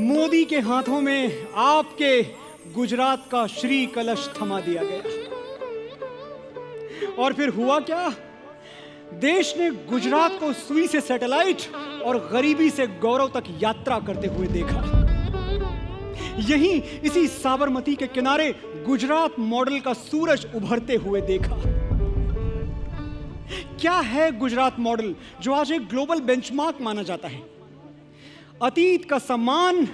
मोदी के हाथों में आपके गुजरात का श्री कलश थमा दिया गया। और फिर हुआ क्या? देश ने गुजरात को सुई से सैटेलाइट और गरीबी से गौरव तक यात्रा करते हुए देखा। यहीं इसी साबरमती के किनारे गुजरात मॉडल का सूरज उभरते हुए देखा। क्या है गुजरात मॉडल जो आज एक ग्लोबल बेंचमार्क माना जाता है? अतीत का सम्मान,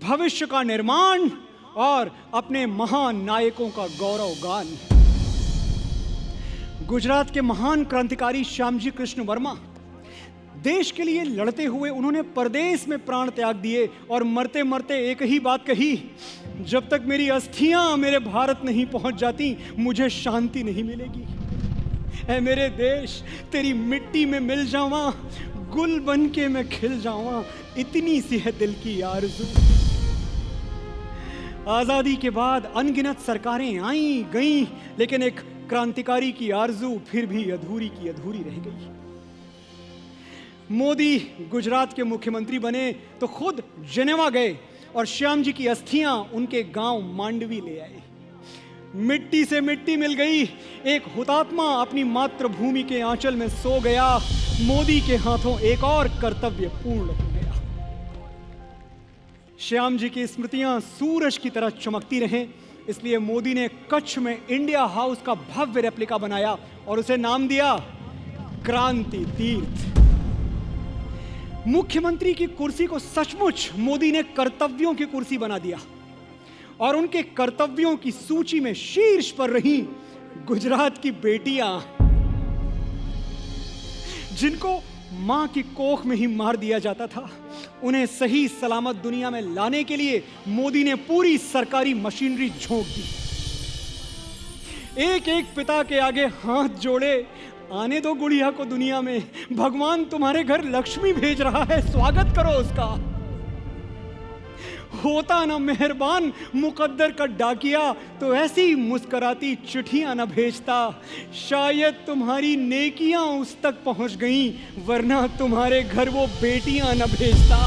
भविष्य का निर्माण और अपने महान नायकों का गौरव गान। गुजरात के महान क्रांतिकारी श्यामजी कृष्ण वर्मा देश के लिए लड़ते हुए उन्होंने परदेश में प्राण त्याग दिए और मरते मरते एक ही बात कही, जब तक मेरी अस्थियां मेरे भारत नहीं पहुंच जाती मुझे शांति नहीं मिलेगी। ऐ मेरे देश, तेरी मिट्टी में मिल जावा, गुल बन के मैं खिल जावा, इतनी सी है दिल की आरज़ू। आजादी के बाद अनगिनत सरकारें आई गईं, लेकिन एक क्रांतिकारी की आरज़ू फिर भी अधूरी की अधूरी रह गई। मोदी गुजरात के मुख्यमंत्री बने तो खुद जेनेवा गए और श्याम जी की अस्थियां उनके गांव मांडवी ले आए। मिट्टी से मिट्टी मिल गई, एक हुतात्मा अपनी मातृभूमि के आंचल में सो गया। मोदी के हाथों एक और कर्तव्य पूर्ण हो गया। श्याम जी की स्मृतियां सूरज की तरह चमकती रहें, इसलिए मोदी ने कच्छ में इंडिया हाउस का भव्य रेप्लिका बनाया और उसे नाम दिया क्रांति तीर्थ। मुख्यमंत्री की कुर्सी को सचमुच मोदी ने कर्तव्यों की कुर्सी बना दिया और उनके कर्तव्यों की सूची में शीर्ष पर रही गुजरात की बेटियां, जिनको मां की कोख में ही मार दिया जाता था। उन्हें सही सलामत दुनिया में लाने के लिए मोदी ने पूरी सरकारी मशीनरी झोंक दी। एक एक पिता के आगे हाथ जोड़े, आने दो गुड़िया को दुनिया में, भगवान तुम्हारे घर लक्ष्मी भेज रहा है, स्वागत करो उसका। होता ना मेहरबान मुकद्दर का डाकिया तो ऐसी मुस्कुराती चिट्ठियां न भेजता, शायद तुम्हारी नेकियां उस तक पहुंच गईं, वरना तुम्हारे घर वो बेटियां न भेजता।